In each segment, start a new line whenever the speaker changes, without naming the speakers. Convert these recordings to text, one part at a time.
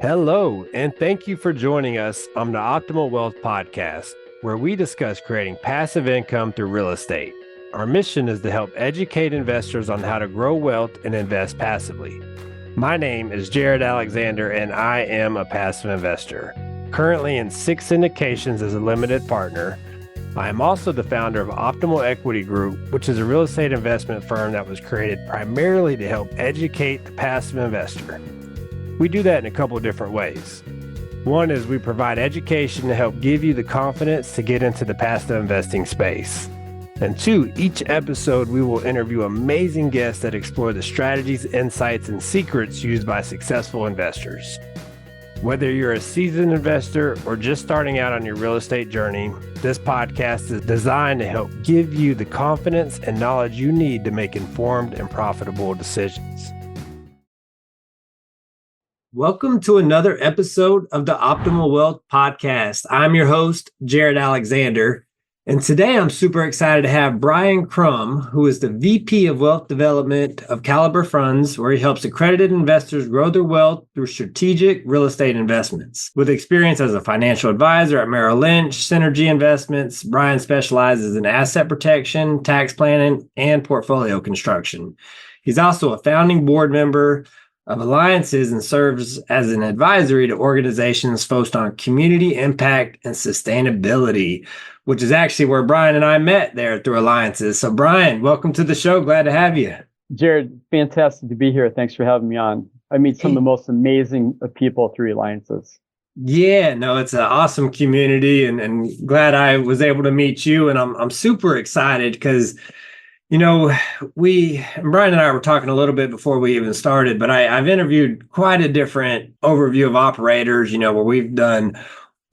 Hello, and thank you for joining us on the Optimal Wealth Podcast, where we discuss creating passive income through real estate. Our mission is to help educate investors on how to grow wealth and invest passively. My name is Jarod Alexander, and I am a passive investor, currently in 6 syndications as a limited partner. I am also the founder of Optimal Equity Group, which is a real estate investment firm that was created primarily to help educate the passive investor. We do that in a couple of different ways. One is we provide education to help give you the confidence to get into the passive investing space. And two, each episode we will interview amazing guests that explore the strategies, insights, and secrets used by successful investors. Whether you're a seasoned investor or just starting out on your real estate journey, this podcast is designed to help give you the confidence and knowledge you need to make informed and profitable decisions. Welcome to another episode of the Optimal Wealth Podcast. I'm your host, Jarod Alexander, and today I'm super excited to have Brion Crum, who is the VP of Wealth Development of Caliber Funds, where he helps accredited investors grow their wealth through strategic real estate investments. With experience as a financial advisor at Merrill Lynch, Synergy Investments, Brion specializes in asset protection, tax planning, and portfolio construction. He's also a founding board member of Alliances and serves as an advisory to organizations focused on community impact and sustainability, which is actually where Brion and I met there through Alliances. So Brion, welcome to the show. Glad to have you.
Jarod, fantastic to be here. Thanks for having me on. I meet some of the most amazing people through Alliances.
Yeah, no, it's an awesome community and glad I was able to meet you. And I'm super excited because Brion and I were talking a little bit before we even started, but I've interviewed quite a different overview of operators, where we've done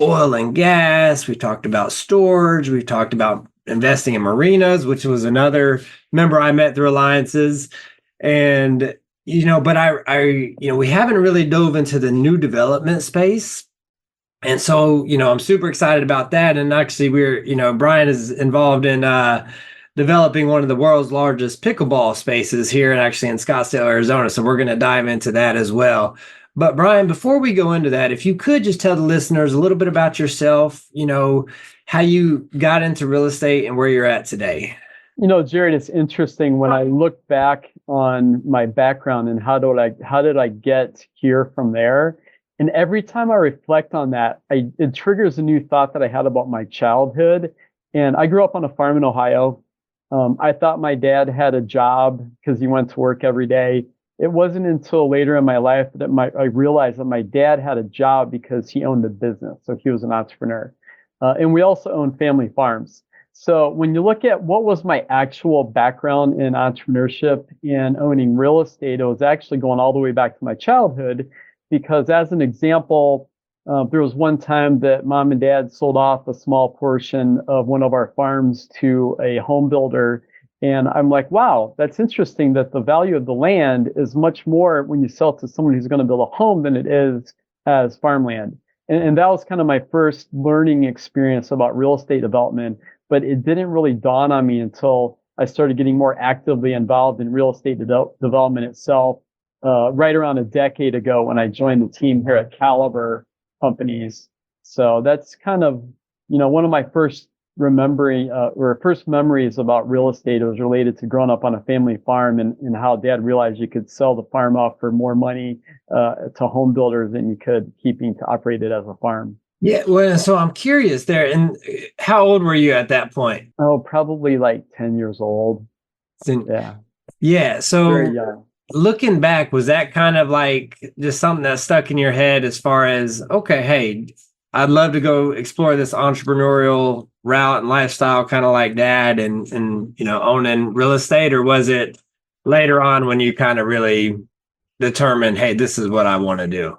oil and gas, we've talked about storage, we've talked about investing in marinas, which was another member I met through Alliances. And, but we haven't really dove into the new development space. And so, I'm super excited about that. And actually Brion is involved in, developing one of the world's largest pickleball spaces here and actually in Scottsdale, Arizona. So we're going to dive into that as well. But Brion, before we go into that, if you could just tell the listeners a little bit about yourself, how you got into real estate and where you're at today.
Jarod, it's interesting when I look back on my background and how did I get here from there? And every time I reflect on that, it triggers a new thought that I had about my childhood. And I grew up on a farm in Ohio. I thought my dad had a job because he went to work every day. It wasn't until later in my life that I realized that my dad had a job because he owned a business. So he was an entrepreneur. And we also owned family farms. So when you look at what was my actual background in entrepreneurship and owning real estate, it was actually going all the way back to my childhood, because as an example, there was one time that mom and dad sold off a small portion of one of our farms to a home builder. And I'm like, wow, that's interesting that the value of the land is much more when you sell it to someone who's going to build a home than it is as farmland. And that was kind of my first learning experience about real estate development. But it didn't really dawn on me until I started getting more actively involved in real estate development itself, right around a decade ago when I joined the team here at Caliber Companies. So that's kind of, one of my first first memories about real estate. It was related to growing up on a family farm and how dad realized you could sell the farm off for more money to home builders than you could keeping to operate it as a farm.
Yeah, well, so I'm curious there. And how old were you at that point?
Oh, probably like 10 years old.
Yeah. So
very young.
Looking back, was that kind of like just something that stuck in your head as far as, okay, hey, I'd love to go explore this entrepreneurial route and lifestyle kind of like dad and owning real estate? Or was it later on when you kind of really determined, hey, this is what I want to do?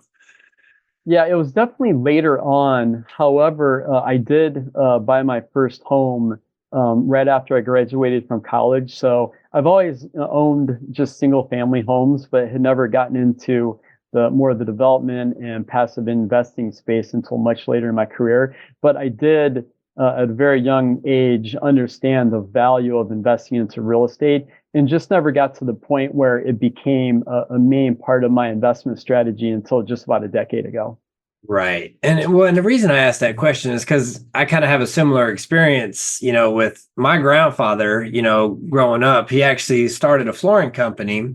Yeah, it was definitely later on. However, I did buy my first home right after I graduated from college. So I've always owned just single family homes, but had never gotten into the more of the development and passive investing space until much later in my career. But I did at a very young age understand the value of investing into real estate. and just never got to the point where it became a main part of my investment strategy until just about a decade ago.
Right. And the reason I asked that question is because I kind of have a similar experience, with my grandfather, growing up. He actually started a flooring company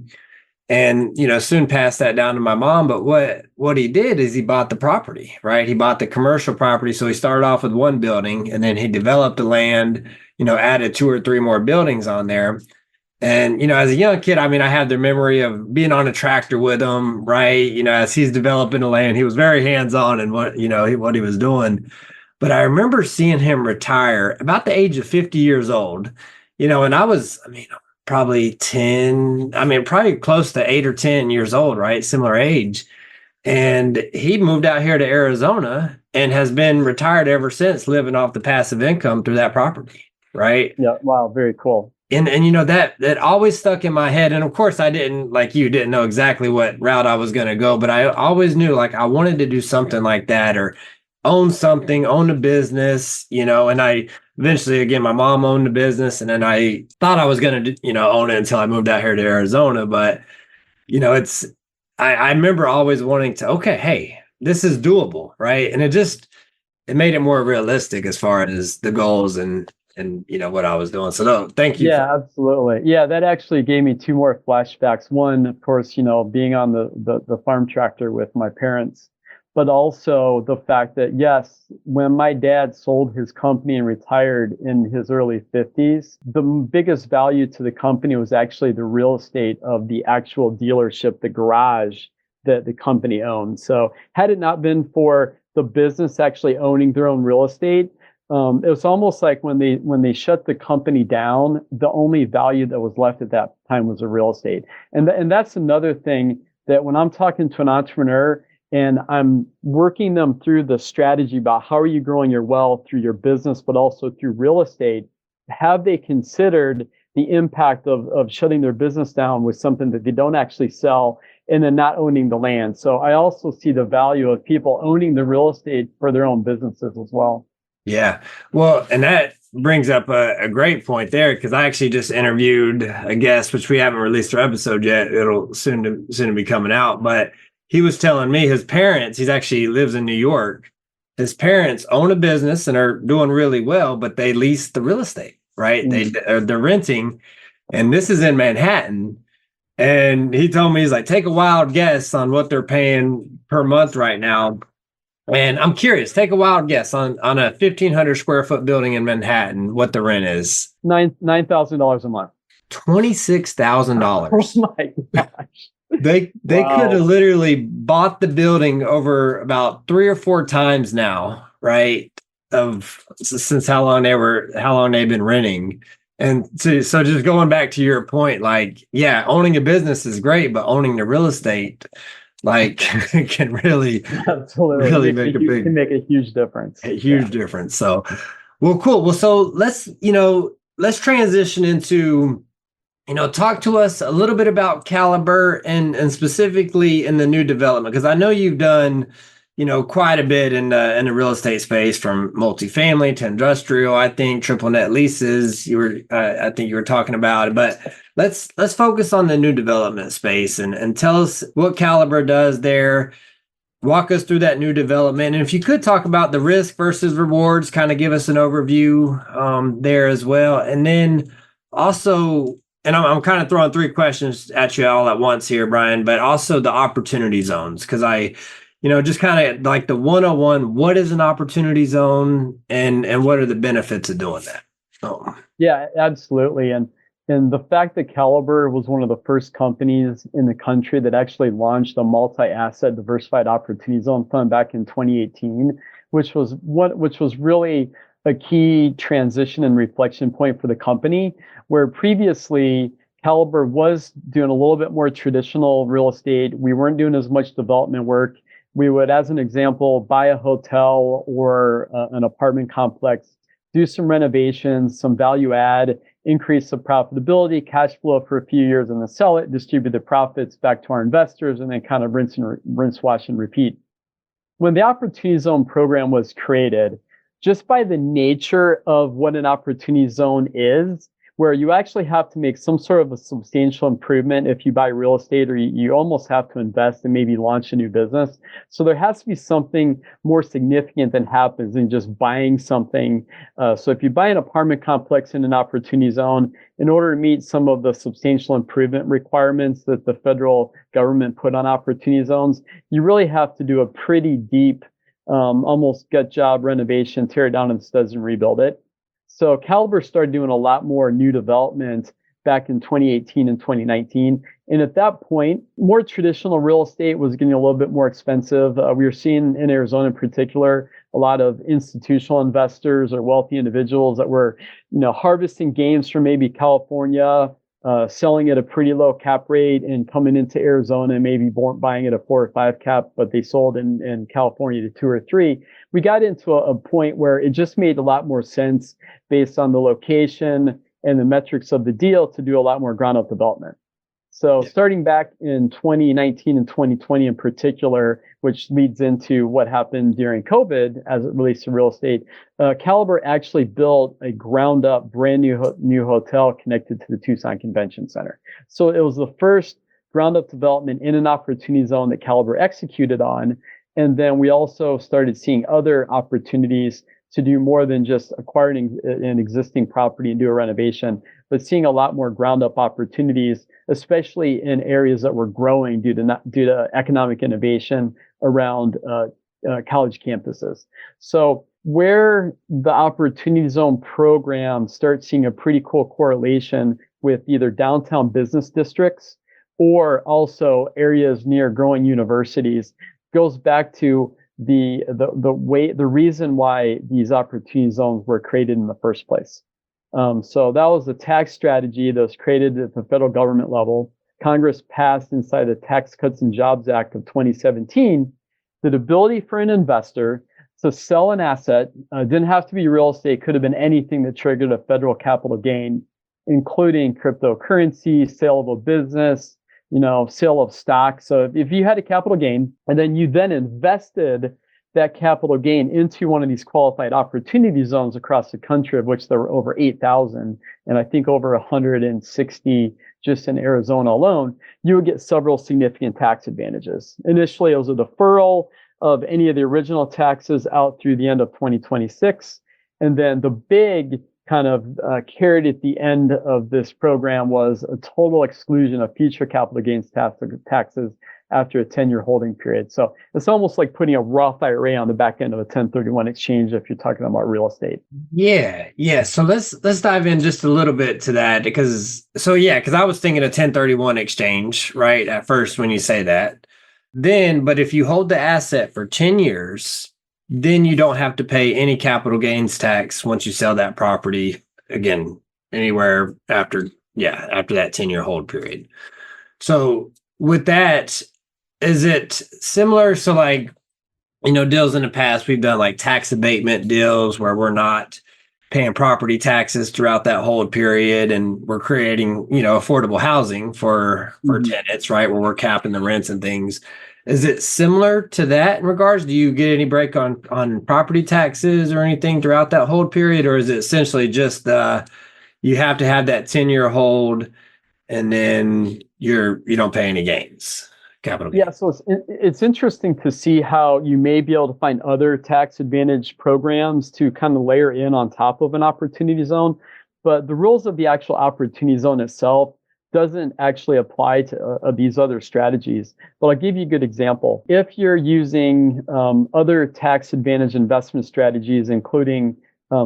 and, soon passed that down to my mom. But what he did is he bought the property, right? He bought the commercial property. So he started off with one building and then he developed the land, added 2 or 3 more buildings on there. And, as a young kid, I mean, I have the memory of being on a tractor with him, right? As he's developing the land, he was very hands-on in what he was doing. But I remember seeing him retire about the age of 50 years old, and I was, probably 10, probably close to 8 or 10 years old, right? Similar age. And he moved out here to Arizona and has been retired ever since, living off the passive income through that property, right?
Yeah. Wow. Very cool.
And that always stuck in my head. And of course I didn't know exactly what route I was going to go, but I always knew like I wanted to do something like that or own a business, and I eventually, again, my mom owned the business and then I thought I was going to, own it until I moved out here to Arizona. But, I remember always wanting to, okay, hey, this is doable. Right. And it made it more realistic as far as the goals and what I was doing. So no, thank you.
Yeah, absolutely. Yeah, that actually gave me 2 more flashbacks. One, of course, being on the farm tractor with my parents, but also the fact that, yes, when my dad sold his company and retired in his early 50s, the biggest value to the company was actually the real estate of the actual dealership, the garage that the company owned. So had it not been for the business actually owning their own real estate, it was almost like when they shut the company down, the only value that was left at that time was the real estate. And that's another thing that when I'm talking to an entrepreneur and I'm working them through the strategy about how are you growing your wealth through your business, but also through real estate, have they considered the impact of shutting their business down with something that they don't actually sell and then not owning the land? So I also see the value of people owning the real estate for their own businesses as well.
Yeah. Well, and that brings up a great point there because I actually just interviewed a guest, which we haven't released our episode yet. It'll soon to be coming out. But he was telling me his parents, he actually lives in New York. His parents own a business and are doing really well, but they lease the real estate, right? They're renting, and this is in Manhattan. And he told me, he's like, take a wild guess on what they're paying per month right now. And I'm curious, take a wild guess on a 1,500 square foot building in Manhattan, what the rent is.
$9,000 a month.
$26,000.
Oh my gosh.
They could have literally bought the building over about 3 or 4 times now, right? Since how long they've been renting. And so just going back to your point, like, yeah, owning a business is great, but owning the real estate can really make
a huge difference.
A huge difference. So, well, cool. Well, so let's transition into, talk to us a little bit about Caliber and specifically in the new development, because I know you've done, quite a bit in the real estate space, from multifamily to industrial. I think triple net leases. I think you were talking about it, but let's focus on the new development space and tell us what Caliber does there. Walk us through that new development, and if you could talk about the risk versus rewards, kind of give us an overview there as well, and then also. And I'm kind of throwing 3 questions at you all at once here, Brian, but also the opportunity zones, because just kind of like the 101, what is an opportunity zone and what are the benefits of doing that? Oh.
Yeah, absolutely. And the fact that Caliber was one of the first companies in the country that actually launched a multi-asset diversified opportunity zone fund back in 2018, which was really a key transition and reflection point for the company, where previously Caliber was doing a little bit more traditional real estate. We weren't doing as much development work. We would, as an example, buy a hotel or an apartment complex, do some renovations, some value add, increase the profitability, cash flow for a few years, and then sell it, distribute the profits back to our investors, and then kind of rinse, wash, and repeat. When the Opportunity Zone program was created, just by the nature of what an opportunity zone is, where you actually have to make some sort of a substantial improvement if you buy real estate, or you almost have to invest and maybe launch a new business. So there has to be something more significant that happens than just buying something. So if you buy an apartment complex in an opportunity zone, in order to meet some of the substantial improvement requirements that the federal government put on opportunity zones, you really have to do a pretty deep, almost gut job renovation, tear it down and studs and rebuild it. So Caliber started doing a lot more new development back in 2018 and 2019. And at that point, more traditional real estate was getting a little bit more expensive. We were seeing in Arizona in particular, a lot of institutional investors or wealthy individuals that were, harvesting gains from maybe California, selling at a pretty low cap rate and coming into Arizona and maybe buying at a 4 or 5 cap, but they sold in California to 2 or 3. We got into a point where it just made a lot more sense based on the location and the metrics of the deal to do a lot more ground up development. So starting back in 2019 and 2020 in particular, which leads into what happened during COVID as it relates to real estate, Caliber actually built a ground up brand new hotel connected to the Tucson Convention Center. So it was the first ground up development in an opportunity zone that Caliber executed on. And then we also started seeing other opportunities to do more than just acquiring an existing property and do a renovation, but seeing a lot more ground up opportunities, especially in areas that were growing due to economic innovation around college campuses. So where the Opportunity Zone program starts seeing a pretty cool correlation with either downtown business districts or also areas near growing universities goes back to the reason why these opportunity zones were created in the first place. So that was a tax strategy that was created at the federal government level. Congress passed inside the Tax Cuts and Jobs Act of 2017 the ability for an investor to sell an asset. Didn't have to be real estate, could have been anything that triggered a federal capital gain, including cryptocurrency, sale of a business, sale of stock. So if you had a capital gain and then you then invested that capital gain into one of these qualified opportunity zones across the country, of which there were over 8,000, and I think over 160 just in Arizona alone, you would get several significant tax advantages. Initially, it was a deferral of any of the original taxes out through the end of 2026. And then the big kind of carrot at the end of this program was a total exclusion of future capital gains taxes after a 10-year holding period. So it's almost like putting a Roth IRA on the back end of a 1031 exchange if you're talking about real estate.
Yeah. So let's dive in just a little bit to that because I was thinking a 1031 exchange, right, at first when you say that. But if you hold the asset for 10 years, then you don't have to pay any capital gains tax once you sell that property again, anywhere after that 10-year hold period. So with that, is it similar? So deals in the past, we've done like tax abatement deals where we're not paying property taxes throughout that hold period. And we're creating, affordable housing for tenants, right? Where we're capping the rents and things. Is it similar to that in regards? Do you get any break on property taxes or anything throughout that hold period? Or is it essentially just you have to have that 10-year hold and then you don't pay any gains? Capital gains.
Yeah, so it's interesting to see how you may be able to find other tax advantage programs to kind of layer in on top of an opportunity zone, but the rules of the actual opportunity zone itself doesn't actually apply to these other strategies. But I'll give you a good example. If you're using other tax advantage investment strategies, including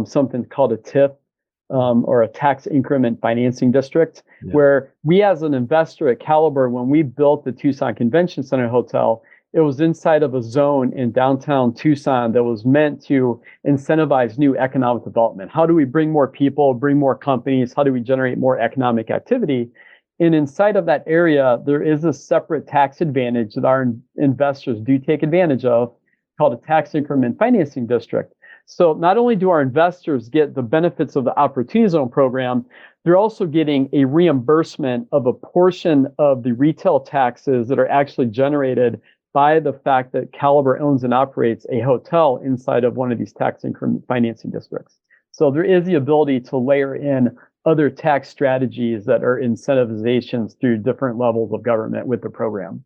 something called a TIF, or a tax increment financing district, where we as an investor at Caliber, when we built the Tucson Convention Center Hotel, it was inside of a zone in downtown Tucson that was meant to incentivize new economic development. How do we bring more people, bring more companies? How do we generate more economic activity? And inside of that area, there is a separate tax advantage that our investors do take advantage of called a tax increment financing district. So not only do our investors get the benefits of the Opportunity Zone program, they're also getting a reimbursement of a portion of the retail taxes that are actually generated by the fact that Caliber owns and operates a hotel inside of one of these tax increment financing districts. So there is the ability to layer in other tax strategies that are incentivizations through different levels of government with the program.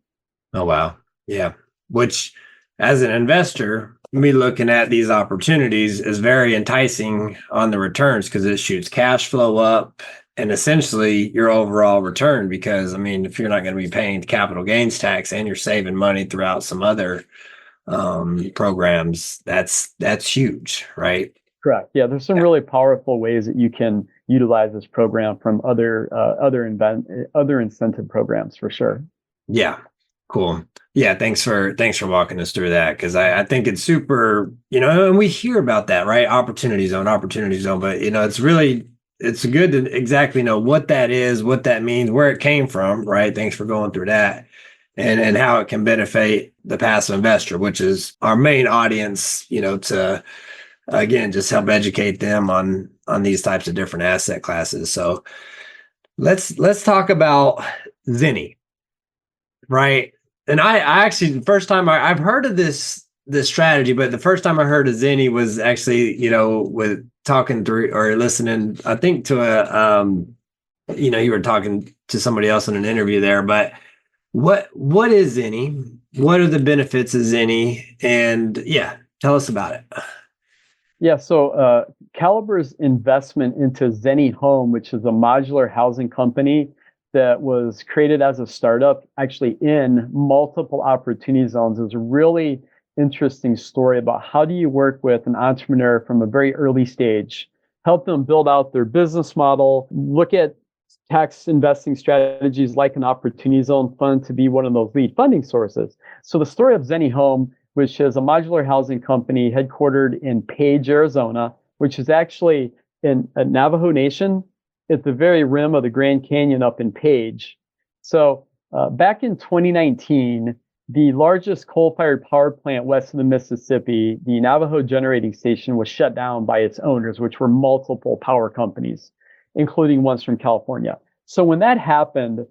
Oh, wow. Yeah. Which, as an investor, me looking at these opportunities is very enticing on the returns because it shoots cash flow up and essentially your overall return. Because, I mean, if you're not going to be paying capital gains tax and you're saving money throughout some other programs, that's huge, right?
Correct. Yeah, there's some really powerful ways that you can utilize this program from other incentive programs for sure.
Yeah. Cool. Yeah, thanks for walking us through that because I think it's super, and we hear about that, right? Opportunity zone, but it's good to exactly know what that is, what that means, where it came from, right? Thanks for going through that and how it can benefit the passive investor, which is our main audience, to again just help educate them on these types of different asset classes. So let's talk about ZENNI, right? And I actually, the first time I've heard of this strategy, but the first time I heard of ZENNI was actually, with talking through or listening, I think to you were talking to somebody else in an interview there. But what is ZENNI? What are the benefits of ZENNI? And yeah, tell us about it.
Yeah, so Caliber's investment into ZENNI Home, which is a modular housing company that was created as a startup, actually in multiple opportunity zones, is a really interesting story about how do you work with an entrepreneur from a very early stage, help them build out their business model, look at tax investing strategies like an opportunity zone fund to be one of those lead funding sources. So the story of ZENNI Home, which is a modular housing company headquartered in Page, Arizona, which is actually in Navajo Nation, at the very rim of the Grand Canyon up in Page. So back in 2019, the largest coal-fired power plant west of the Mississippi, the Navajo Generating Station, was shut down by its owners, which were multiple power companies, including ones from California. So when that happened,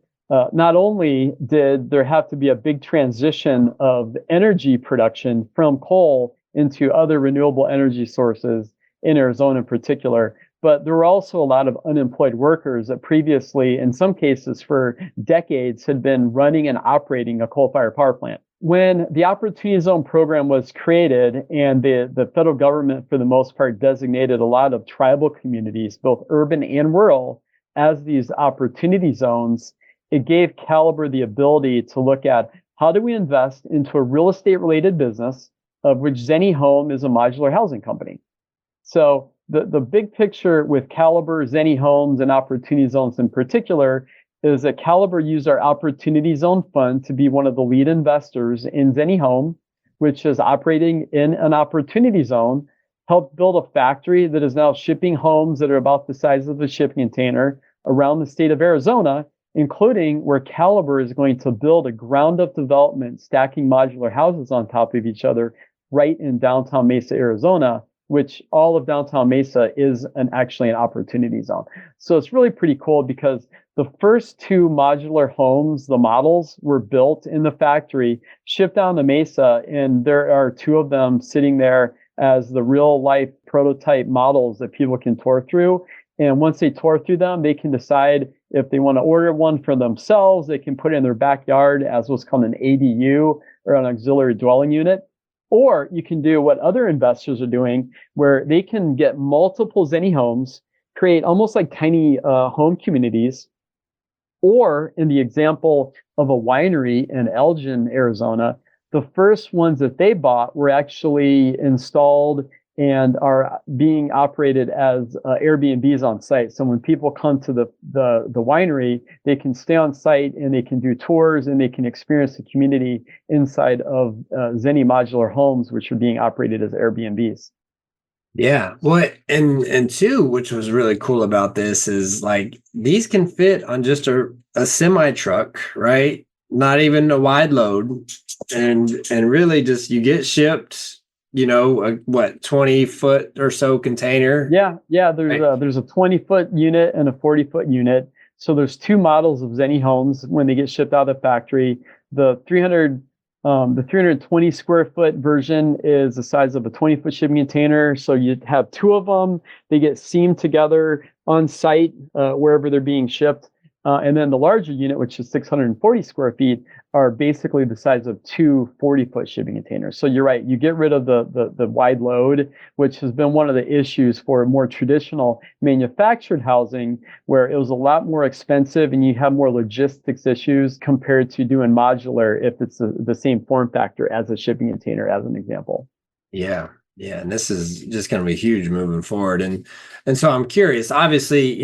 not only did there have to be a big transition of energy production from coal into other renewable energy sources in Arizona in particular, but there were also a lot of unemployed workers that previously, in some cases for decades, had been running and operating a coal-fired power plant. When the Opportunity Zone program was created and the federal government, for the most part, designated a lot of tribal communities, both urban and rural, as these opportunity zones, it gave Caliber the ability to look at how do we invest into a real estate-related business, of which ZENNI Home is a modular housing company. So the big picture with Caliber, ZENNI Homes, and Opportunity Zones in particular is that Caliber used our Opportunity Zone Fund to be one of the lead investors in ZENNI Home, which is operating in an Opportunity Zone, helped build a factory that is now shipping homes that are about the size of a shipping container around the state of Arizona, including where Caliber is going to build a ground-up development, stacking modular houses on top of each other right in downtown Mesa, Arizona, which all of downtown Mesa is actually an opportunity zone. So it's really pretty cool because the first two modular homes, the models, were built in the factory, shipped down to Mesa, and there are two of them sitting there as the real-life prototype models that people can tour through. And once they tour through them, they can decide if they want to order one for themselves. They can put it in their backyard as what's called an ADU, or an auxiliary dwelling unit. Or you can do what other investors are doing, where they can get multiple ZENNI homes, create almost like tiny home communities. Or in the example of a winery in Elgin, Arizona, the first ones that they bought were actually installed and are being operated as Airbnbs on site. So when people come to the winery, they can stay on site and they can do tours and they can experience the community inside of ZENNI modular homes, which are being operated as Airbnbs.
Yeah. Well, and two, which was really cool about this is like these can fit on just a semi truck, right? Not even a wide load. And really just you get shipped, a 20-foot or so container.
Yeah. There's a 20-foot unit and a 40-foot unit. So there's two models of ZENNI homes when they get shipped out of the factory. The The 320 square foot version is the size of a 20-foot shipping container. So you have two of them. They get seamed together on site wherever they're being shipped. And then the larger unit, which is 640 square feet, are basically the size of two 40-foot shipping containers. So you're right. You get rid of the wide load, which has been one of the issues for more traditional manufactured housing, where it was a lot more expensive and you have more logistics issues compared to doing modular if it's the same form factor as a shipping container, as an example.
Yeah. Yeah. And this is just going to be huge moving forward. And so I'm curious, obviously,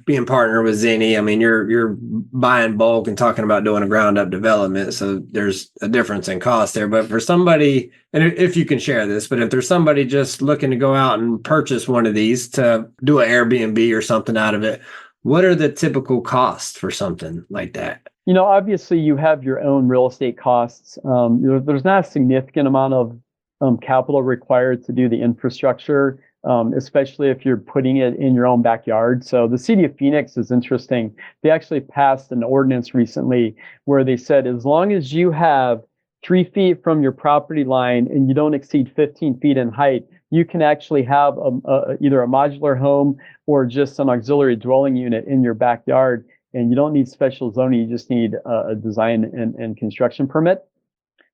being partnered with ZENNI, I mean, you're buying bulk and talking about doing a ground up development. So there's a difference in cost there. But for somebody, and if you can share this, but if there's somebody just looking to go out and purchase one of these to do an Airbnb or something out of it, what are the typical costs for something like that?
Obviously you have your own real estate costs. There's not a significant amount of capital required to do the infrastructure, especially if you're putting it in your own backyard. So the city of Phoenix is interesting. They actually passed an ordinance recently where they said, as long as you have 3 feet from your property line and you don't exceed 15 feet in height, you can actually have either a modular home or just an auxiliary dwelling unit in your backyard. And you don't need special zoning, you just need a design and construction permit.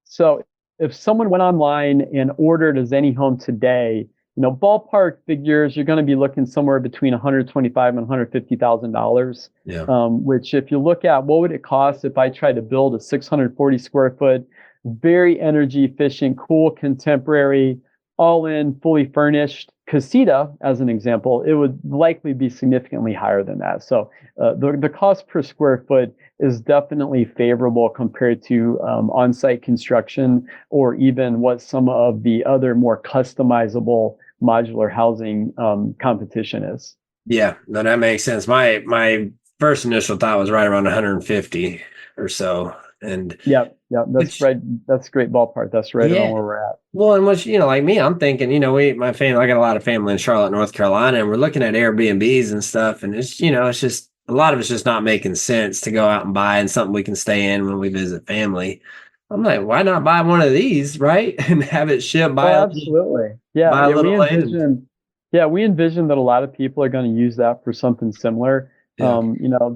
So if someone went online and ordered a ZENNI home today, ballpark figures, you're going to be looking somewhere between $125,000 and $150,000.
Yeah.
Which, if you look at what would it cost if I tried to build a 640 square foot, very energy efficient, cool, contemporary, all in, fully furnished casita, as an example, it would likely be significantly higher than that. So the cost per square foot is definitely favorable compared to on-site construction, or even what some of the other more customizable modular housing competition is.
Yeah, no, that makes sense. My first initial thought was right around 150 or so. And
yeah, that's right. That's a great ballpark. That's right around where we're at.
Well, and which, like me, I'm thinking, my family, I got a lot of family in Charlotte, North Carolina, and we're looking at Airbnbs and stuff. And it's, it's just, a lot of it's just not making sense to go out and buy and something we can stay in when we visit family. I'm like, why not buy one of these, right? And have it shipped by
absolutely. Yeah, we envision that a lot of people are going to use that for something similar. Yeah.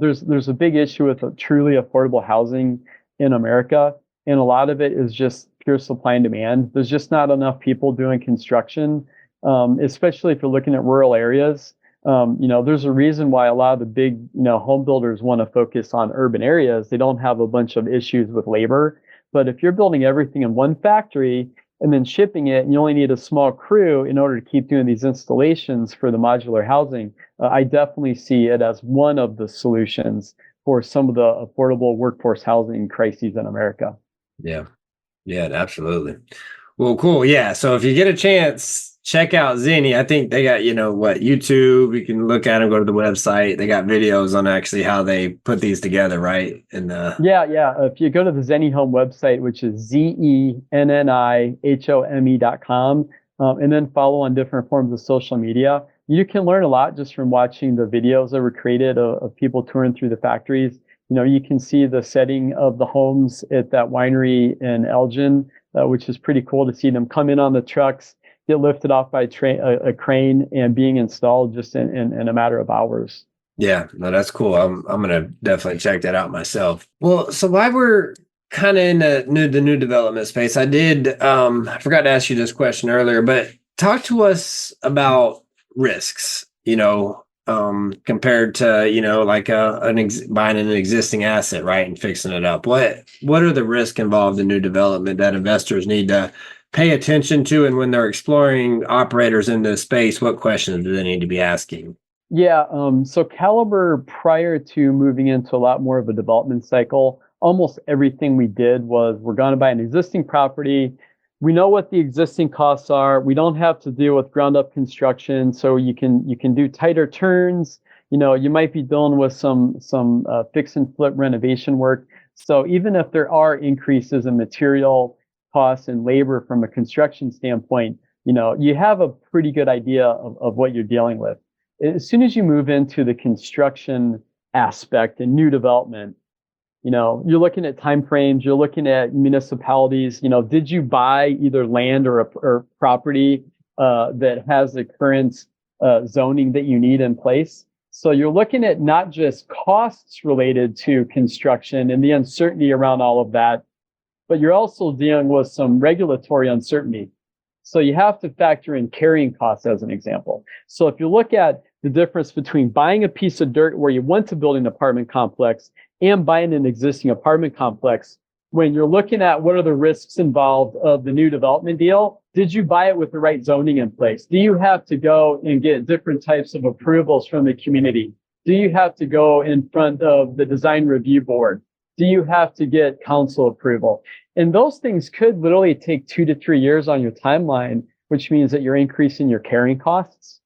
There's a big issue with truly affordable housing in America, and a lot of it is just pure supply and demand. There's just not enough people doing construction, especially if you're looking at rural areas. There's a reason why a lot of the big, home builders want to focus on urban areas. They don't have a bunch of issues with labor. But if you're building everything in one factory and then shipping it, and you only need a small crew in order to keep doing these installations for the modular housing, I definitely see it as one of the solutions for some of the affordable workforce housing crises in America.
Yeah, absolutely. Well, cool. Yeah. So if you get a chance, check out ZENNI. I think they got, YouTube. You can look at them, go to the website. They got videos on actually how they put these together, right? And
yeah. If you go to the ZENNI Home website, which is ZENNIHOME.com, and then follow on different forms of social media, you can learn a lot just from watching the videos that were created of people touring through the factories. You can see the setting of the homes at that winery in Elgin, which is pretty cool to see them come in on the trucks, get lifted off by a crane, and being installed just in a matter of hours.
Yeah, no, that's cool. I'm gonna definitely check that out myself. Well, so while we're kind of in the new development space, I forgot to ask you this question earlier, but talk to us about risks, compared to, like buying an existing asset, right, and fixing it up. What are the risks involved in new development that investors need to pay attention to? And when they're exploring operators in this space, what questions do they need to be asking?
Yeah, so Caliber, prior to moving into a lot more of a development cycle, almost everything we did was, we're going to buy an existing property. We know what the existing costs are. We don't have to deal with ground up construction, so you can do tighter turns. You might be dealing with some fix and flip renovation work. So even if there are increases in material costs and labor from a construction standpoint, you have a pretty good idea of what you're dealing with. As soon as you move into the construction aspect and new development, You're looking at timeframes, you're looking at municipalities. Did you buy either land or property that has the current zoning that you need in place? So you're looking at not just costs related to construction and the uncertainty around all of that, but you're also dealing with some regulatory uncertainty. So you have to factor in carrying costs as an example. So if you look at the difference between buying a piece of dirt where you want to build an apartment complex and buying an existing apartment complex, when you're looking at what are the risks involved of the new development deal, did you buy it with the right zoning in place? Do you have to go and get different types of approvals from the community? Do you have to go in front of the design review board? Do you have to get council approval? And those things could literally take 2 to 3 years on your timeline, which means that you're increasing your carrying costs,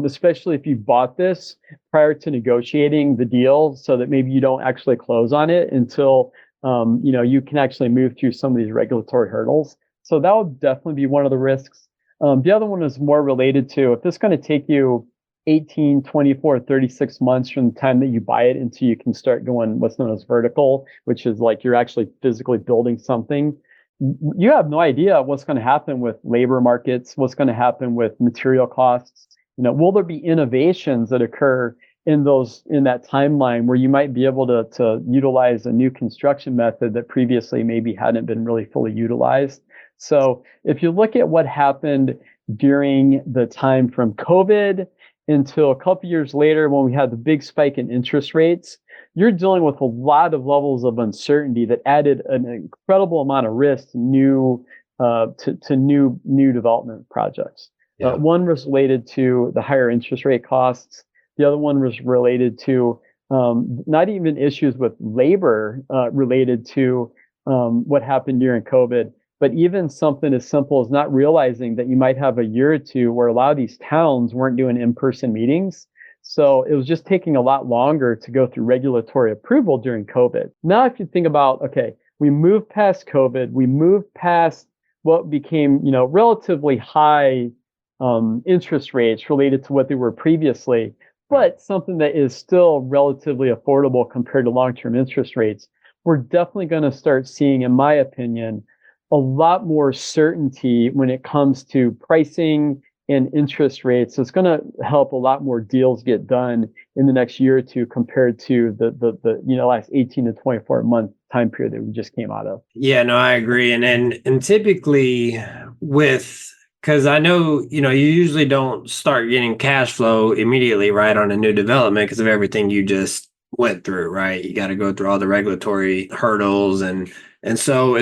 especially if you bought this prior to negotiating the deal, so that maybe you don't actually close on it until you can actually move through some of these regulatory hurdles. So that would definitely be one of the risks. The other one is more related to if this is going to take you 18, 24, 36 months from the time that you buy it until you can start going what's known as vertical, which is like you're actually physically building something. You have no idea what's going to happen with labor markets, what's going to happen with material costs. Will there be innovations that occur in that timeline where you might be able to utilize a new construction method that previously maybe hadn't been really fully utilized? So if you look at what happened during the time from COVID until a couple years later when we had the big spike in interest rates, you're dealing with a lot of levels of uncertainty that added an incredible amount of risk to new development projects.
Yeah.
One was related to the higher interest rate costs. The other one was related to not even issues with labor related to what happened during COVID, but even something as simple as not realizing that you might have a year or two where a lot of these towns weren't doing in-person meetings. So it was just taking a lot longer to go through regulatory approval during COVID. Now, if you think about, okay, we moved past COVID, we moved past what became, relatively high interest rates related to what they were previously, but something that is still relatively affordable compared to long-term interest rates, we're definitely going to start seeing, in my opinion, a lot more certainty when it comes to pricing and interest rates. So it's going to help a lot more deals get done in the next year or two compared to the last 18 to 24 month time period that we just came out of.
Yeah, no, I agree. And typically because I know, you usually don't start getting cash flow immediately, right, on a new development because of everything you just went through, right? You got to go through all the regulatory hurdles. And so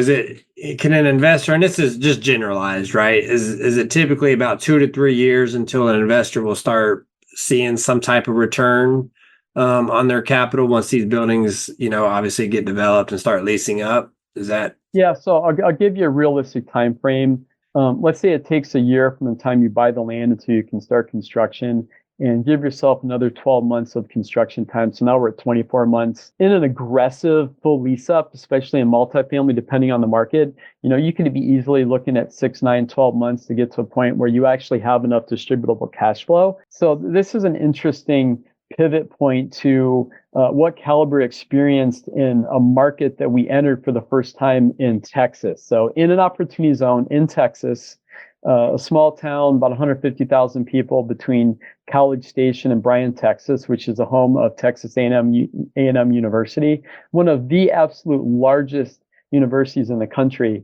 can an investor, and this is just generalized, right? Is it typically about 2 to 3 years until an investor will start seeing some type of return on their capital once these buildings, obviously get developed and start leasing up? Is that?
Yeah, so I'll give you a realistic time frame. Let's say it takes a year from the time you buy the land until you can start construction, and give yourself another 12 months of construction time. So now we're at 24 months. In an aggressive full lease up, especially in multifamily, depending on the market, you could be easily looking at 6, 9, 12 months to get to a point where you actually have enough distributable cash flow. So this is an interesting pivot point to what Caliber experienced in a market that we entered for the first time in Texas. So in an opportunity zone in Texas, a small town, about 150,000 people between College Station and Brion, Texas, which is the home of Texas A&M University, one of the absolute largest universities in the country.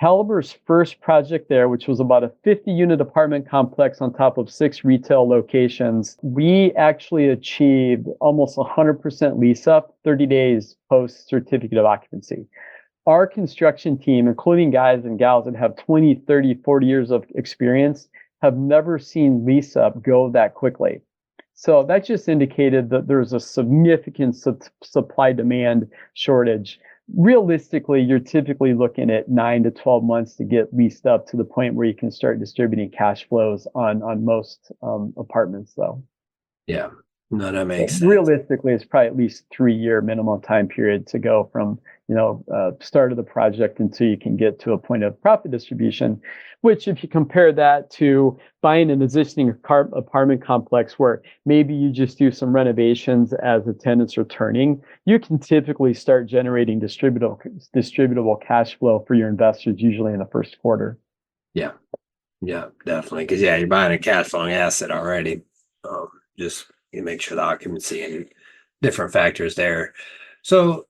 Caliber's first project there, which was about a 50-unit apartment complex on top of 6 retail locations, we actually achieved almost 100% lease up 30 days post certificate of occupancy. Our construction team, including guys and gals that have 20, 30, 40 years of experience, have never seen lease up go that quickly. So that just indicated that there's a significant supply-demand shortage. Realistically, you're typically looking at 9 to 12 months to get leased up to the point where you can start distributing cash flows on most apartments, though.
Yeah. No, that
So
makes sense.
realistically, it's probably at least 3-year minimum time period to go from start of the project until you can get to a point of profit distribution. Which, if you compare that to buying an existing apartment complex where maybe you just do some renovations as the tenants are turning, you can typically start generating distributable cash flow for your investors usually in the first quarter.
Yeah, yeah, definitely. Because you're buying a cash flowing asset already. Just you make sure the occupancy and different factors there. So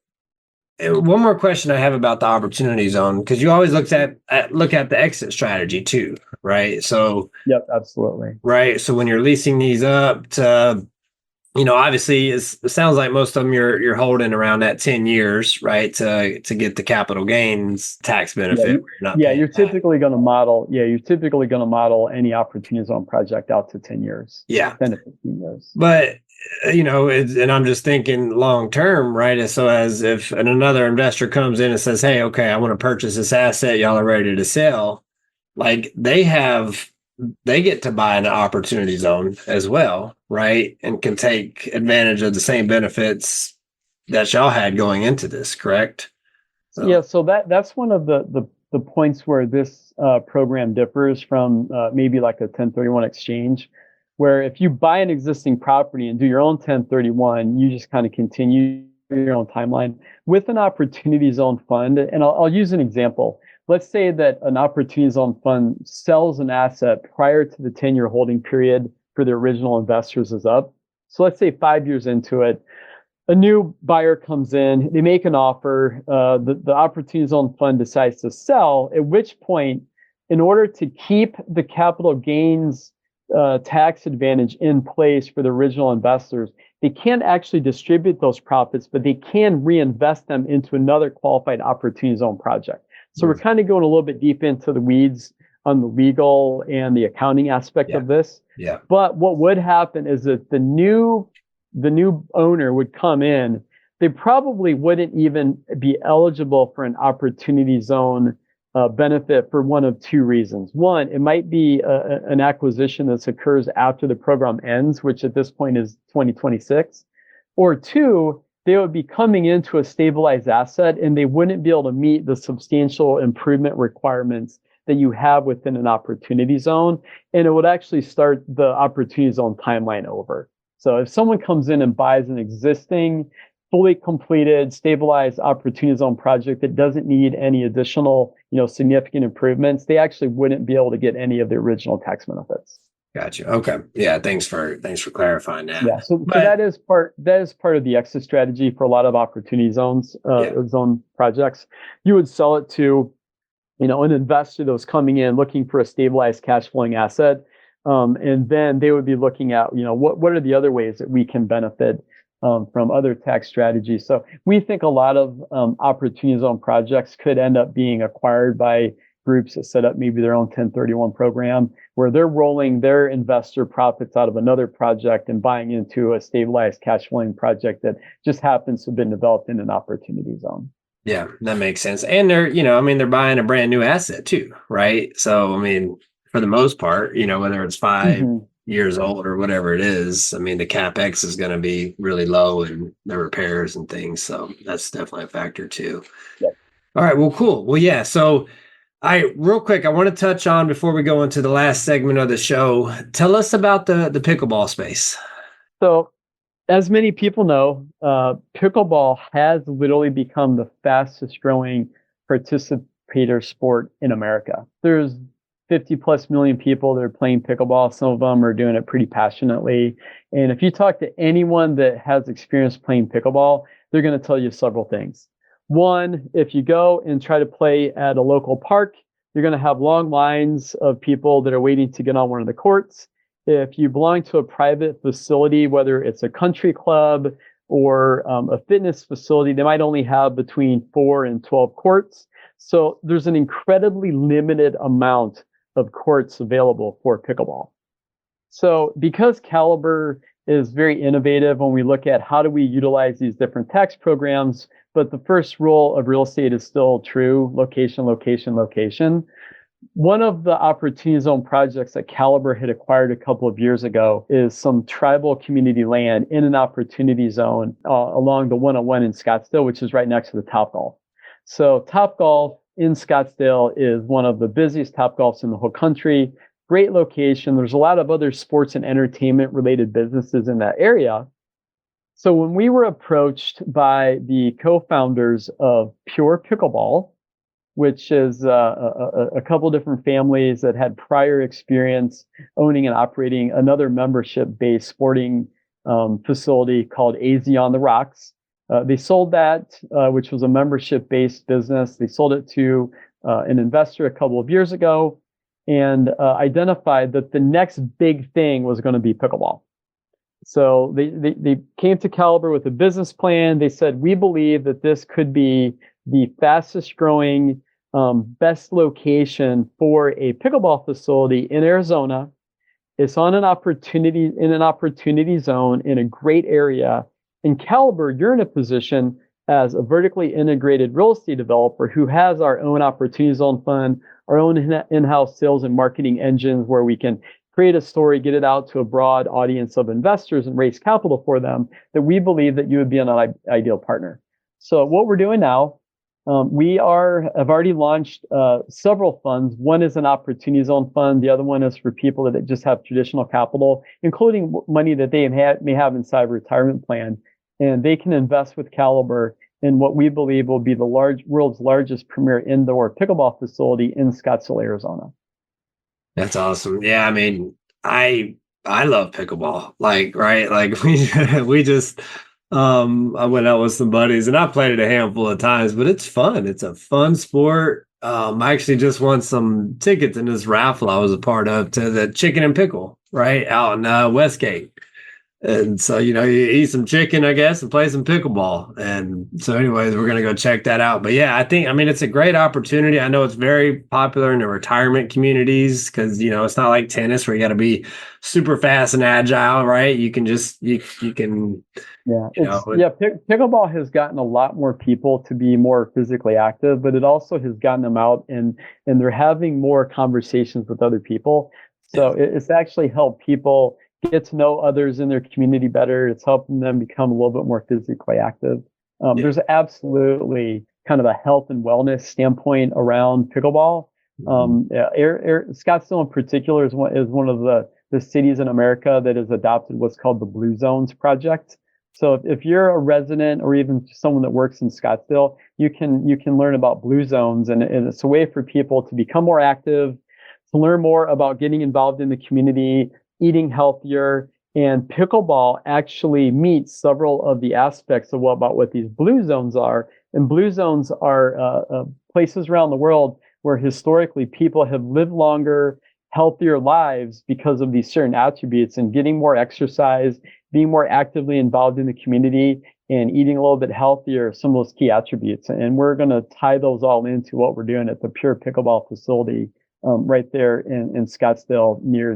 one more question I have about the opportunity zone, because you always look at the exit strategy too, right? So
Yep, absolutely.
right. So when you're leasing these up to, obviously it sounds like most of them you're holding around that 10 years, right? To get the capital gains tax benefit.
Yeah,
Where you're not paying
you're typically going to model. Yeah, you're typically going to model any opportunity zone project out to 10 years.
Yeah.
10 to 15 years.
But and I'm just thinking long term, right? So as if another investor comes in and says, "Hey, okay, I want to purchase this asset. Y'all are ready to sell." Like they get to buy an opportunity zone as well, right? And can take advantage of the same benefits that y'all had going into this, correct? So.
Yeah, so that's one of the points where this program differs from maybe like a 1031 exchange, where if you buy an existing property and do your own 1031, you just kind of continue your own timeline. With an opportunity zone fund, and I'll use an example. Let's say that an opportunity zone fund sells an asset prior to the 10-year holding period for the original investors is up. So let's say 5 years into it, a new buyer comes in, they make an offer, the opportunity zone fund decides to sell, at which point, in order to keep the capital gains tax advantage in place for the original investors, they can't actually distribute those profits, but they can reinvest them into another qualified opportunity zone project. So we're kind of going a little bit deep into the weeds on the legal and the accounting aspect of this.
Yeah.
But what would happen is that the new owner would come in, they probably wouldn't even be eligible for an opportunity zone benefit for one of two reasons. One, it might be an acquisition that occurs after the program ends, which at this point is 2026. Or two, they would be coming into a stabilized asset and they wouldn't be able to meet the substantial improvement requirements that you have within an opportunity zone. And it would actually start the opportunity zone timeline over. So if someone comes in and buys an existing, fully completed, stabilized opportunity zone project that doesn't need any additional, significant improvements, they actually wouldn't be able to get any of the original tax benefits.
Gotcha. Okay. Yeah. Thanks for clarifying that.
Yeah. So that is part of the exit strategy for a lot of opportunity zones, zone projects. You would sell it to, an investor that was coming in looking for a stabilized cash flowing asset. And then they would be looking at, what are the other ways that we can benefit from other tax strategies. So we think a lot of opportunity zone projects could end up being acquired by groups that set up maybe their own 1031 program, where they're rolling their investor profits out of another project and buying into a stabilized cash flowing project that just happens to have been developed in an opportunity zone.
Yeah, that makes sense. And they're buying a brand new asset too, right? So, for the most part, whether it's 5 years old or whatever it is, the CapEx is going to be really low and the repairs and things. So that's definitely a factor too.
Yep.
All right. Well, cool. Well, yeah. So real quick, I want to touch on before we go into the last segment of the show, tell us about the pickleball space.
So as many people know, pickleball has literally become the fastest growing participator sport in America. There's 50 plus million people that are playing pickleball. Some of them are doing it pretty passionately. And if you talk to anyone that has experience playing pickleball, they're going to tell you several things. One, if you go and try to play at a local park, you're going to have long lines of people that are waiting to get on one of the courts. If you belong to a private facility, whether it's a country club or a fitness facility, they might only have between 4 and 12 courts. So there's an incredibly limited amount of courts available for pickleball. So because Caliber is very innovative when we look at how do we utilize these different tax programs, but the first rule of real estate is still true: location, location, location. One of the Opportunity Zone projects that Caliber had acquired a couple of years ago is some tribal community land in an Opportunity Zone along the 101 in Scottsdale, which is right next to the Topgolf. So Topgolf in Scottsdale is one of the busiest Topgolfs in the whole country. Great location. There's a lot of other sports and entertainment related businesses in that area. So when we were approached by the co-founders of Pure Pickleball, which is a couple different families that had prior experience owning and operating another membership-based sporting facility called AZ on the Rocks. They sold that, which was a membership-based business. They sold it to an investor a couple of years ago and identified that the next big thing was going to be pickleball. So they came to Caliber with a business plan. They said, we believe that this could be the fastest growing, best location for a pickleball facility in Arizona. It's on an opportunity zone in a great area. In Caliber, you're in a position as a vertically integrated real estate developer who has our own Opportunity Zone fund, our own in-house sales and marketing engines where we can create a story, get it out to a broad audience of investors and raise capital for them, that we believe that you would be an ideal partner. So what we're doing now, have already launched several funds. One is an Opportunity Zone fund. The other one is for people that just have traditional capital, including money that they may have inside a retirement plan. And they can invest with Caliber in what we believe will be the world's largest premier indoor pickleball facility in Scottsdale, Arizona.
That's awesome. Yeah, I mean, I love pickleball. Like, right? Like we just I went out with some buddies and I played it a handful of times, but it's fun. It's a fun sport. I actually just won some tickets in this raffle I was a part of to the Chicken and Pickle, right? Out in Westgate. And so, you eat some chicken, I guess, and play some pickleball. And so anyways, we're going to go check that out. But yeah, it's a great opportunity. I know it's very popular in the retirement communities because, it's not like tennis where you got to be super fast and agile, right? You can just, you can.
Yeah. Pickleball has gotten a lot more people to be more physically active, but it also has gotten them out and they're having more conversations with other people. So it's actually helped people get to know others in their community better. It's helping them become a little bit more physically active. There's absolutely kind of a health and wellness standpoint around pickleball. Scottsdale in particular is one of the cities in America that has adopted what's called the Blue Zones Project. So if you're a resident or even someone that works in Scottsdale, you can learn about Blue Zones, and it's a way for people to become more active, to learn more about getting involved in the community, eating healthier. And pickleball actually meets several of the aspects of what these blue zones are. And blue zones are places around the world where historically people have lived longer, healthier lives because of these certain attributes, and getting more exercise, being more actively involved in the community, and eating a little bit healthier, some of those key attributes. And we're going to tie those all into what we're doing at the Pure Pickleball facility right there in Scottsdale near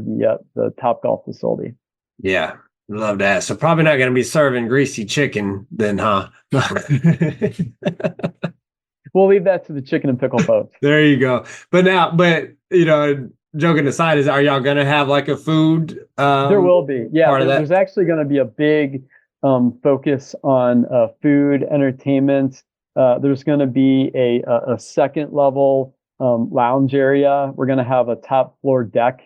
the Topgolf facility.
Yeah, love that. So probably not going to be serving greasy chicken then, huh?
We'll leave that to the chicken and pickle folks.
There you go. But joking aside, are y'all going to have like a food?
There will be. Yeah, there's actually going to be a big focus on food, entertainment. There's going to be a second level lounge area. We're going to have a top floor deck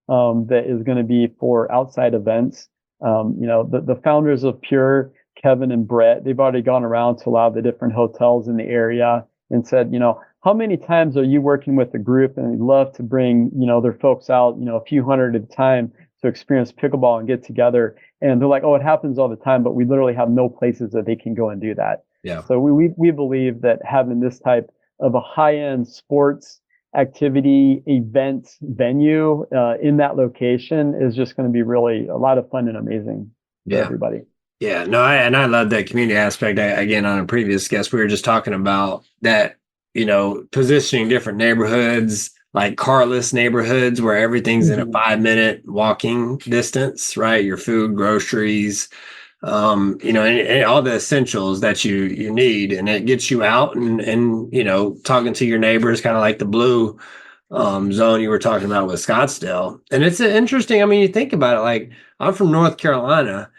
that is going to be for outside events. The founders of Pure, Kevin and Brett, they've already gone around to a lot of the different hotels in the area and said, how many times are you working with a group and they'd love to bring, their folks out, a few hundred at a time to experience pickleball and get together. And they're like, oh, it happens all the time, but we literally have no places that they can go and do that.
Yeah.
So we believe that having this type of a high-end sports activity event venue in that location is just going to be really a lot of fun and amazing for everybody.
Yeah, no, I love that community aspect. Again, on a previous guest, we were just talking about that, positioning different neighborhoods, like carless neighborhoods where everything's in a 5-minute walking distance, right? Your food, groceries, and all the essentials that you need, and it gets you out and talking to your neighbors, kind of like the blue zone you were talking about with Scottsdale. And it's interesting. I mean, you think about it, like I'm from North Carolina,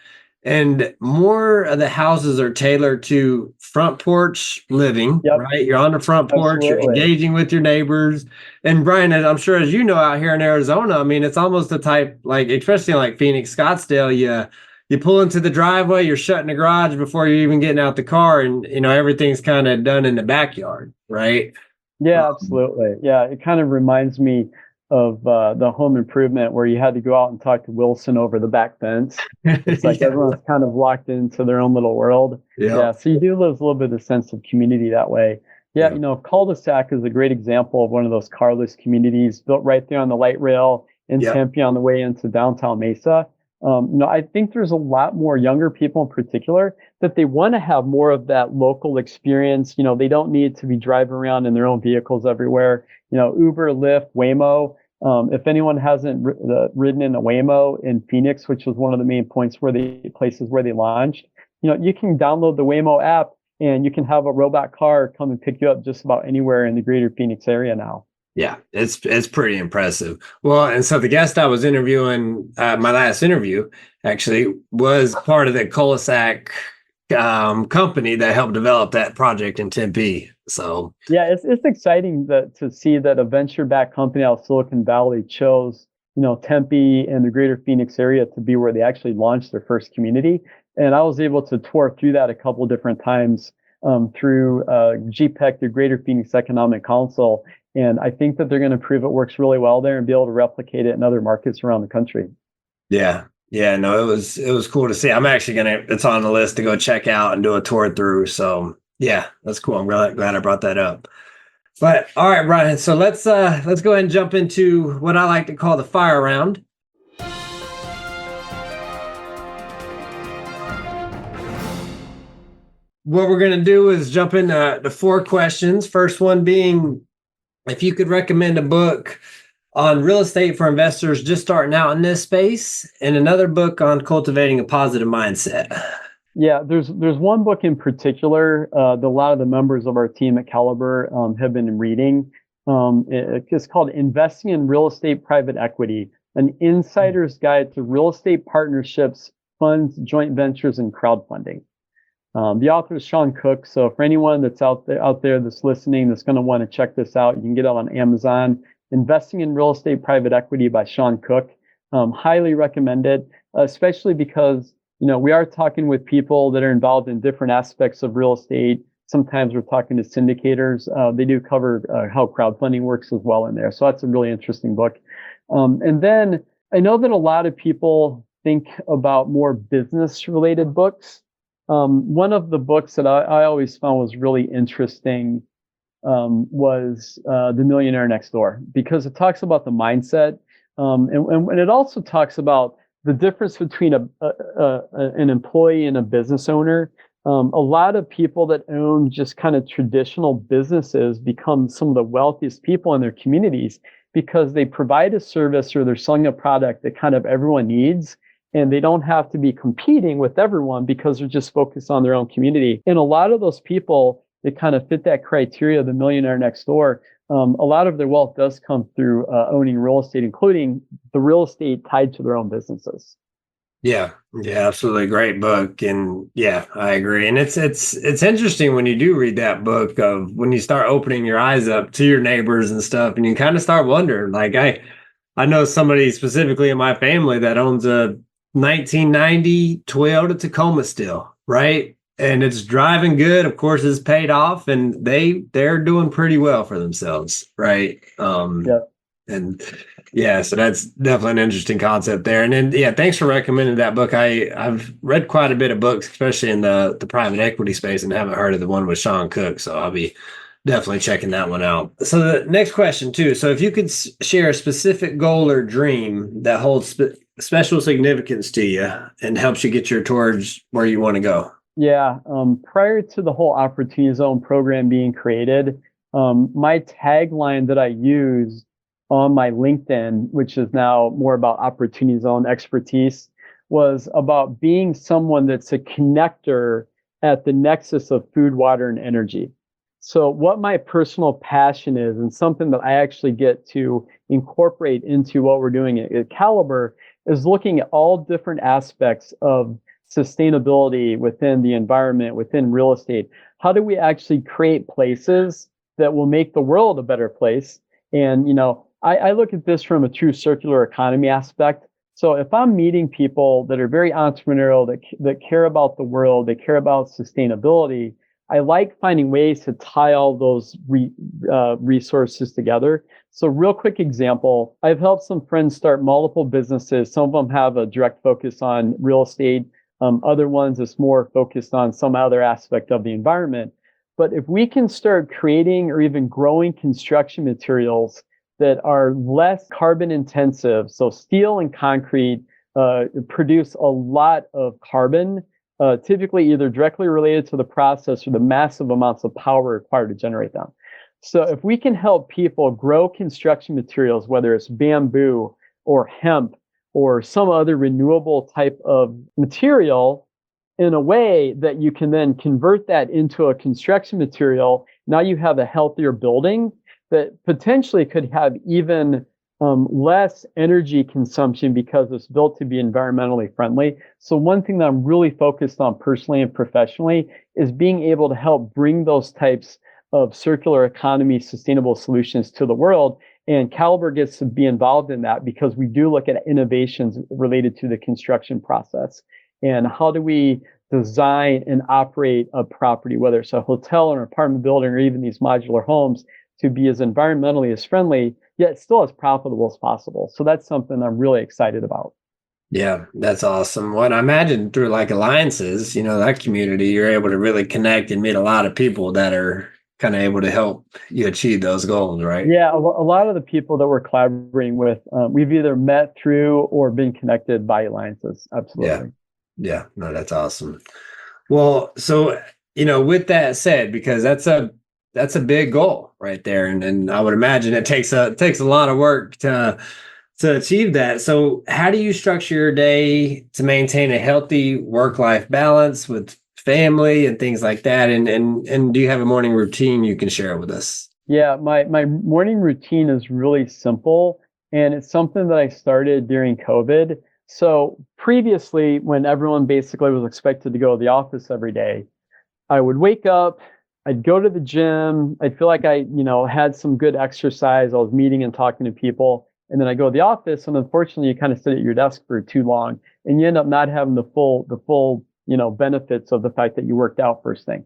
and more of the houses are tailored to front porch living,
Yep,
right? You're on the front porch, you're
absolutely.
engaging with your neighbors. And Brian, I'm sure as you know, out here in Arizona, I mean, it's almost the type, like, especially like Phoenix, Scottsdale, you pull into the driveway, you're shutting the garage before you're even getting out the car, and everything's kind of done in the backyard, right?
Yeah,
Um,
absolutely. Yeah, it kind of reminds me of the home improvement where you had to go out and talk to Wilson over the back fence. It's like
yeah,
everyone's kind of locked into their own little world.
yeah,
Yeah, so you do lose a little bit of sense of community that way. Yeah,
yeah,
cul-de-sac is a great example of one of those carless communities built right there on the light rail in
yeah,
Tempe on the way into downtown Mesa. I think there's a lot more younger people in particular that they want to have more of that local experience. They don't need to be driving around in their own vehicles everywhere. Uber, Lyft, Waymo. If anyone hasn't ridden in a Waymo in Phoenix, which was one of the main places where they launched, you can download the Waymo app and you can have a robot car come and pick you up just about anywhere in the greater Phoenix area now.
yeah. It's pretty impressive. Well, and so the guest I was interviewing, my last interview actually was part of the cul-de-sac company that helped develop that project in Tempe. So
Yeah, it's exciting to see that a venture-backed company out of Silicon Valley chose, Tempe and the greater Phoenix area to be where they actually launched their first community. And I was able to tour through that a couple different times through GPEC, the Greater Phoenix Economic Council. And I think that they're going to prove it works really well there and be able to replicate it in other markets around the country.
yeah, yeah, no, it was cool to see. I'm actually it's on the list to go check out and do a tour through. So yeah, that's cool. I'm glad I brought that up. But all right, Brian. So let's go ahead and jump into what I like to call the fire round. What we're gonna do is jump into the four questions. First one being, if you could recommend a book on real estate for investors just starting out in this space, and another book on cultivating a positive mindset.
Yeah, there's one book in particular that a lot of the members of our team at Caliber have been reading. It's called Investing in Real Estate Private Equity, an insider's guide to real estate partnerships, funds, joint ventures, and crowdfunding. The author is Sean Cook. So for anyone that's out there that's listening, that's going to want to check this out, you can get it on Amazon. Investing in Real Estate Private Equity by Sean Cook. Highly recommended, especially because we are talking with people that are involved in different aspects of real estate. Sometimes we're talking to syndicators. They do cover how crowdfunding works as well in there. So that's a really interesting book. And then I know that a lot of people think about more business-related books. One of the books that I always found was really interesting was The Millionaire Next Door, because it talks about the mindset. And it also talks about the difference between an employee and a business owner. A lot of people that own just kind of traditional businesses become some of the wealthiest people in their communities because they provide a service or they're selling a product that kind of everyone needs. And they don't have to be competing with everyone because they're just focused on their own community. And a lot of those people that kind of fit that criteria, the millionaire next door, a lot of their wealth does come through owning real estate, including the real estate tied to their own businesses.
Yeah, yeah, absolutely great book, and yeah, I agree. And it's interesting when you do read that book, of when you start opening your eyes up to your neighbors and stuff, and you kind of start wondering. Like I know somebody specifically in my family that owns a 1990 Toyota Tacoma still, right? And it's driving good. Of course, it's paid off, and they're doing pretty well for themselves, right?
Yeah.
And yeah, so that's definitely an interesting concept there. And then yeah, thanks for recommending that book. I've read quite a bit of books, especially in the private equity space, and haven't heard of the one with Sean Cook. So I'll be definitely checking that one out. So the next question too. So if you could share a specific goal or dream that holds special significance to you and helps you get you towards where you want to go.
Yeah. Prior to the whole Opportunity Zone program being created, my tagline that I used on my LinkedIn, which is now more about Opportunity Zone expertise, was about being someone that's a connector at the nexus of food, water, and energy. So what my personal passion is, and something that I actually get to incorporate into what we're doing at Caliber, is looking at all different aspects of sustainability within the environment, within real estate. How do we actually create places that will make the world a better place? And, I look at this from a true circular economy aspect. So if I'm meeting people that are very entrepreneurial, that care about the world, they care about sustainability, I like finding ways to tie all those resources together. So real quick example, I've helped some friends start multiple businesses. Some of them have a direct focus on real estate. Other ones is more focused on some other aspect of the environment. But if we can start creating or even growing construction materials that are less carbon intensive, so steel and concrete produce a lot of carbon, typically either directly related to the process or the massive amounts of power required to generate them. So if we can help people grow construction materials, whether it's bamboo or hemp or some other renewable type of material, in a way that you can then convert that into a construction material, now you have a healthier building that potentially could have even less energy consumption because it's built to be environmentally friendly. So one thing that I'm really focused on personally and professionally is being able to help bring those types of circular economy, sustainable solutions to the world. And Caliber gets to be involved in that because we do look at innovations related to the construction process. And how do we design and operate a property, whether it's a hotel or an apartment building or even these modular homes, to be as environmentally as friendly, yet still as profitable as possible. So that's something I'm really excited about.
Yeah, that's awesome. Well, I imagine through like alliances, that community, you're able to really connect and meet a lot of people that are kind of able to help you achieve those goals, right?
Yeah, a lot of the people that we're collaborating with, we've either met through or been connected by alliances. Absolutely.
Yeah, no, that's awesome. Well, so, with that said, because that's a big goal right there. And I would imagine it takes a lot of work to achieve that. So how do you structure your day to maintain a healthy work-life balance with family and things like that? And do you have a morning routine you can share with us?
Yeah, my morning routine is really simple, and it's something that I started during COVID. So previously, when everyone basically was expected to go to the office every day, I would wake up, I'd go to the gym, I'd feel like I, had some good exercise, I was meeting and talking to people, and then I go to the office, and unfortunately, you kind of sit at your desk for too long, and you end up not having the full, benefits of the fact that you worked out first thing.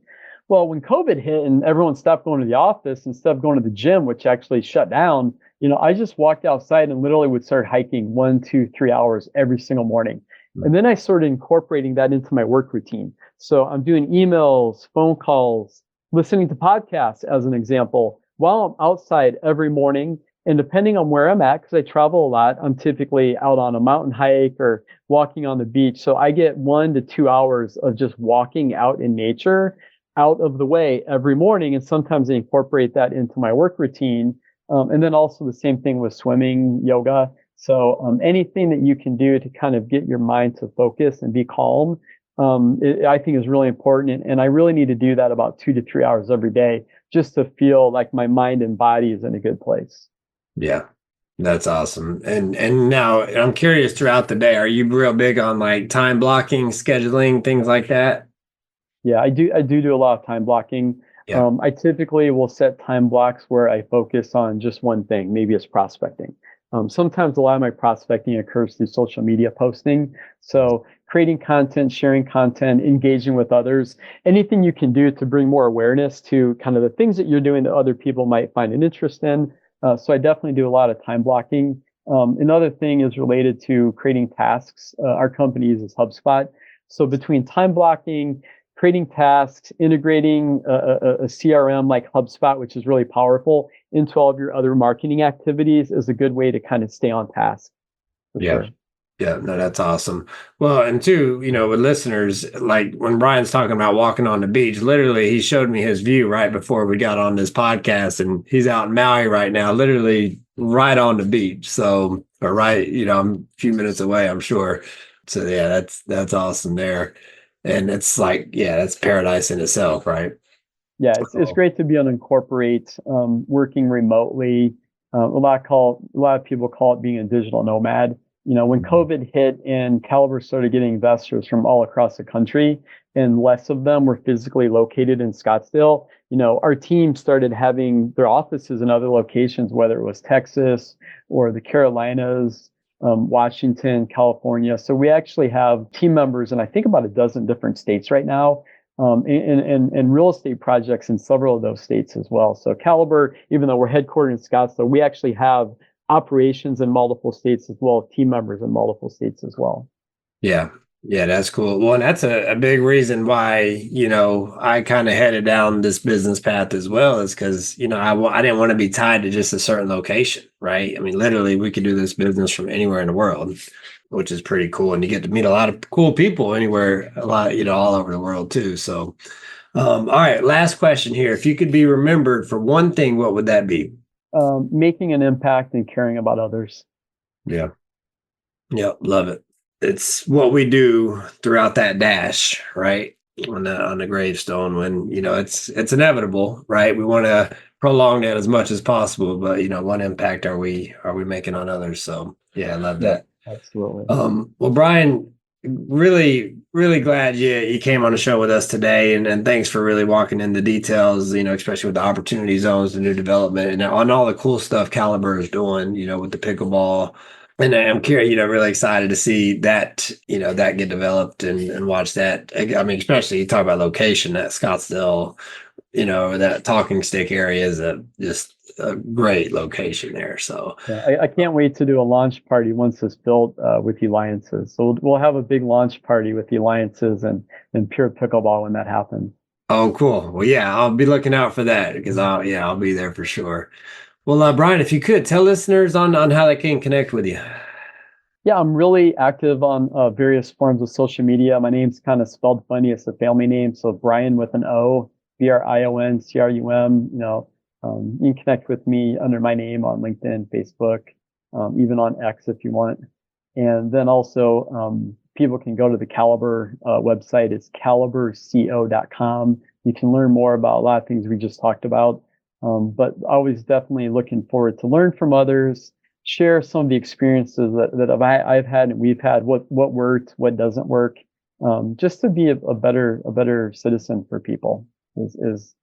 Well, when COVID hit and everyone stopped going to the office instead of going to the gym, which actually shut down, I just walked outside and literally would start hiking 1, 2, 3 hours every single morning. And then I started incorporating that into my work routine. So I'm doing emails, phone calls, listening to podcasts as an example, while I'm outside every morning. And depending on where I'm at, because I travel a lot, I'm typically out on a mountain hike or walking on the beach. So I get 1 to 2 hours of just walking out in nature, out of the way every morning. And sometimes I incorporate that into my work routine. And then also the same thing with swimming, yoga. So anything that you can do to kind of get your mind to focus and be calm, I think is really important. And I really need to do that about 2 to 3 hours every day just to feel like my mind and body is in a good place.
Yeah, that's awesome. And now I'm curious, throughout the day, are you real big on like time blocking, scheduling, things like that?
Yeah, I do a lot of time blocking.
Yeah.
I typically will set time blocks where I focus on just one thing. Maybe it's prospecting. Sometimes a lot of my prospecting occurs through social media posting. So creating content, sharing content, engaging with others, anything you can do to bring more awareness to kind of the things that you're doing that other people might find an interest in. So I definitely do a lot of time blocking. Another thing is related to creating tasks. Our company uses HubSpot. So between time blocking, creating tasks, integrating a CRM like HubSpot, which is really powerful, into all of your other marketing activities is a good way to kind of stay on task.
Yeah.
Sure.
Yeah, no, that's awesome. Well, and two, with listeners, like when Brian's talking about walking on the beach, literally he showed me his view right before we got on this podcast, and he's out in Maui right now, literally right on the beach. So, or right, I'm a few minutes away, I'm sure. So yeah, that's awesome there. And it's like, yeah, that's paradise in itself, right?
Yeah, it's great to be able to incorporate working remotely. A lot of people call it being a digital nomad. When COVID hit and Caliber started getting investors from all across the country, and less of them were physically located in Scottsdale, our team started having their offices in other locations, whether it was Texas or the Carolinas, Washington, California. So we actually have team members in I think about a dozen different states right now. And real estate projects in several of those states as well. So Caliber, even though we're headquartered in Scottsdale, we actually have operations in multiple states as well as team members in multiple states as well.
Yeah. Yeah, that's cool. Well, and that's a big reason why, I kind of headed down this business path as well, is because, I didn't want to be tied to just a certain location, right? I mean, literally, we could do this business from anywhere in the world, which is pretty cool. And you get to meet a lot of cool people anywhere, all over the world too. So, all right, last question here. If you could be remembered for one thing, what would that be?
Making an impact and caring about others.
Yeah. Yeah. Love it. It's what we do throughout that dash, right? On the gravestone, when, it's inevitable, right? We want to prolong that as much as possible, but what impact are we making on others? So yeah, I love that.
Absolutely.
Well, Brion, really, really glad you came on the show with us today, and thanks for really walking in the details, especially with the opportunity zones, the new development, and on all the cool stuff Caliber is doing, with the pickleball. And I'm curious, really excited to see that, that get developed and watch that. I mean, especially you talk about location, that Scottsdale, that Talking Stick area is just a great location there. So
yeah, I can't wait to do a launch party once it's built with the Alliances. So we'll have a big launch party with the Alliances and Pure Pickleball when that happens.
Oh, cool. Well, yeah, I'll be looking out for that because I'll be there for sure. Well, Brion, if you could tell listeners on how they can connect with you.
Yeah, I'm really active on various forms of social media. My name's kind of spelled funny. It's a family name. So Brion with an O, Brion Crum. You can connect with me under my name on LinkedIn, Facebook, even on X if you want. And then also people can go to the Caliber website. It's caliberco.com. You can learn more about a lot of things we just talked about. But always definitely looking forward to learn from others, share some of the experiences that I've had and we've had, what worked, what doesn't work, just to be a better citizen for people is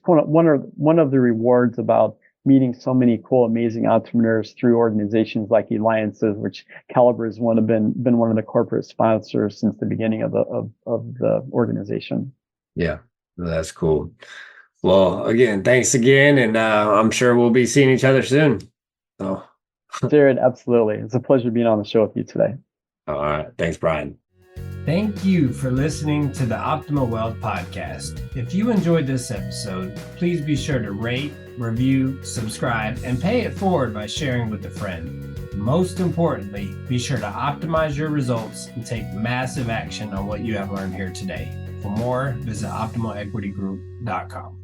one of the rewards about meeting so many cool, amazing entrepreneurs through organizations like Alliances, which Caliber has been one of the corporate sponsors since the beginning of the organization.
Yeah, that's cool. Well, again, thanks again. And I'm sure we'll be seeing each other soon. So,
Jarod, absolutely. It's a pleasure being on the show with you today.
All right. Thanks, Brion.
Thank you for listening to the Optimal Wealth Podcast. If you enjoyed this episode, please be sure to rate, review, subscribe, and pay it forward by sharing with a friend. Most importantly, be sure to optimize your results and take massive action on what you have learned here today. For more, visit optimalequitygroup.com.